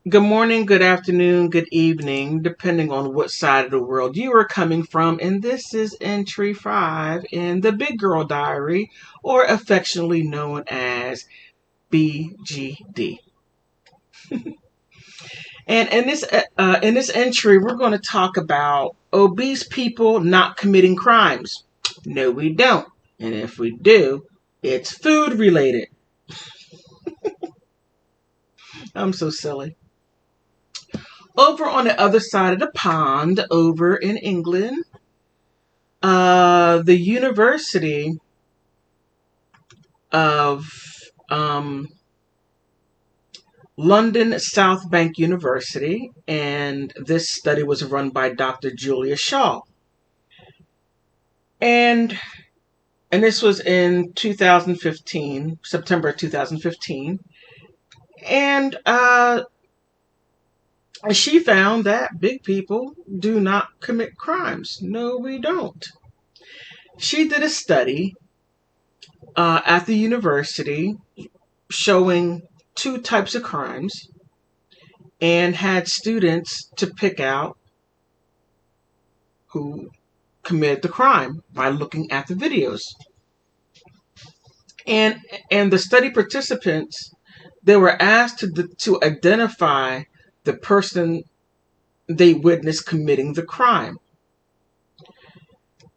Good morning, good afternoon, good evening, depending on what side of the world you are coming from. And this is entry 5 in the Big Girl Diary, or affectionately known as BGD. And in this entry, we're going to talk about obese people not committing crimes. No, we don't. And if we do, it's food related. I'm so silly. Over on the other side of the pond, over in England, the University of um, London South Bank University, and this study was run by Dr. Julia Shaw. And and this was in 2015, September 2015. And she found that big people do not commit crimes. No, we don't. She did a study at the university showing two types of crimes and had students to pick out who committed the crime by looking at the videos. And and the study participants, they were asked to identify the person they witnessed committing the crime.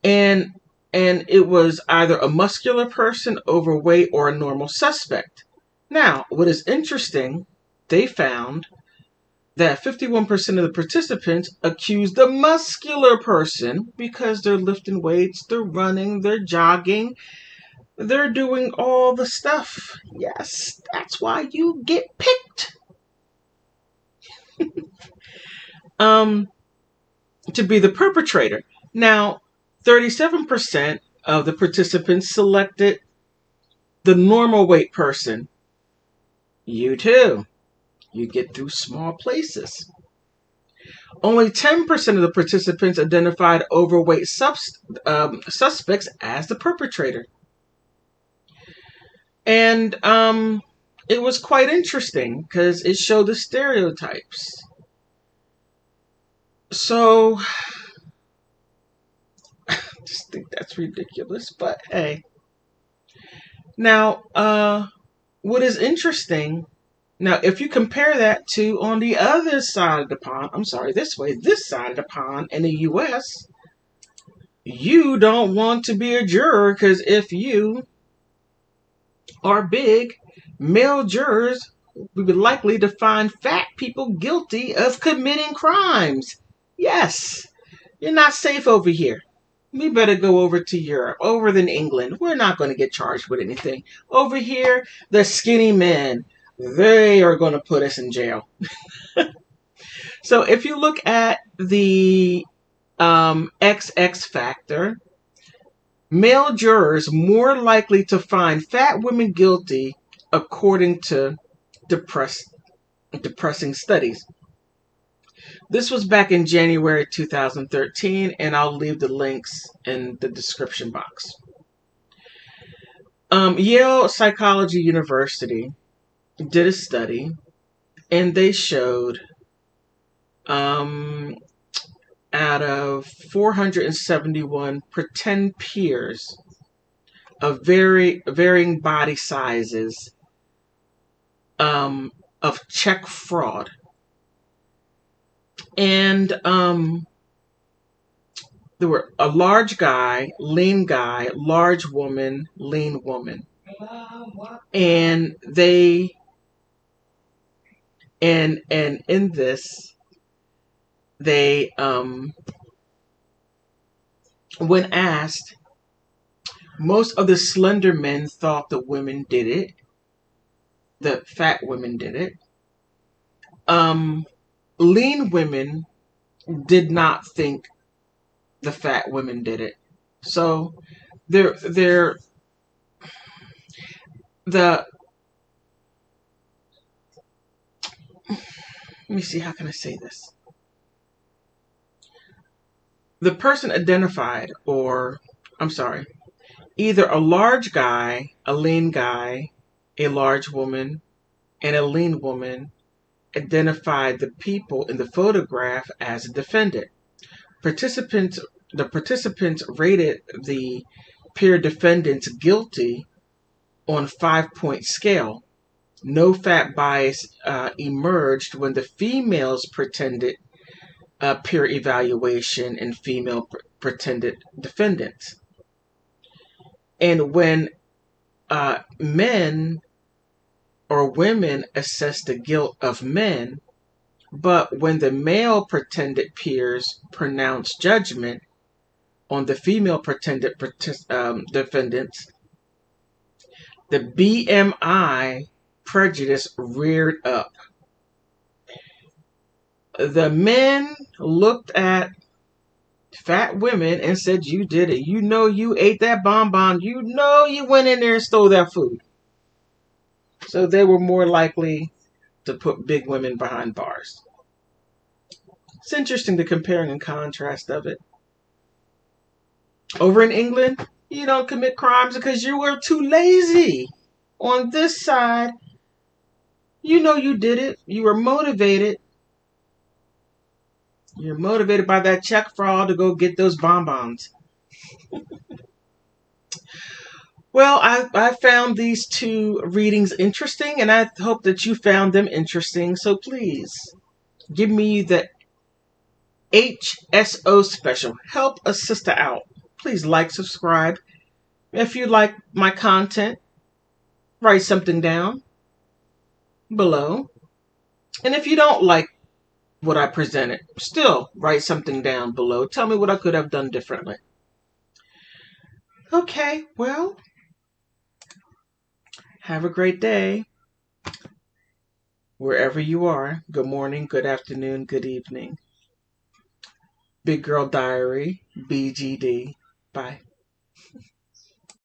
And and it was either a muscular person, overweight, or a normal suspect. Now, what is interesting, they found that 51% of the participants accused the muscular person because they're lifting weights, they're running, they're jogging, they're doing all the stuff. Yes, that's why you get picked um, to be the perpetrator. Now, 37% of the participants selected the normal weight person. You too. You get through small places. Only 10% of the participants identified overweight suspects as the perpetrator. And it was quite interesting because it showed the stereotypes. So, I just think that's ridiculous, but hey. Now, what is interesting, now if you compare that to on the other side of the pond, I'm sorry, this side of the pond in the US, you don't want to be a juror because if you are big, male jurors would be likely to find fat people guilty of committing crimes. Yes, you're not safe over here. We better go over to Europe, over in England. We're not going to get charged with anything. Over here, the skinny men, they are going to put us in jail. So if you look at the XX factor, male jurors more likely to find fat women guilty according to depressing studies. This was back in January 2013, and I'll leave the links in the description box. Yale Psychology University did a study, and they showed out of 471 pretend peers of varying body sizes of check fraud. And there were a large guy, large woman, lean woman. And they and in this they when asked, most of the slender men thought the women did it, the fat women did it. Lean women did not think the fat women did it. So they're the let me see, how can I say this? The person identified, or I'm sorry, either a large guy, a lean guy, a large woman, and a lean woman identified the people in the photograph as a defendant. Participants, the participants rated the peer defendants guilty on a 5-point scale. No fat bias emerged when the females pretended peer evaluation and female pretended defendants. And when men or women assess the guilt of men, but when the male pretended peers pronounce judgment on the female pretended defendants, the BMI prejudice reared up. The men looked at fat women and said, "You did it. You know you ate that bonbon. You know you went in there and stole that food." So they were more likely to put big women behind bars. It's interesting the comparing and contrast of it. Over in England, you don't commit crimes because you were too lazy. On this side, you know you did it. You were motivated. You're motivated by that check fraud to go get those bonbons. Well, I found these two readings interesting, and I hope that you found them interesting. So please give me the HSO special. Help a sister out. Please like, subscribe. If you like my content, write something down below. And if you don't like what I presented, still write something down below. Tell me what I could have done differently. Okay, well, have a great day. Wherever you are, good morning, good afternoon, good evening. Big Girl Diary, BGD. Bye.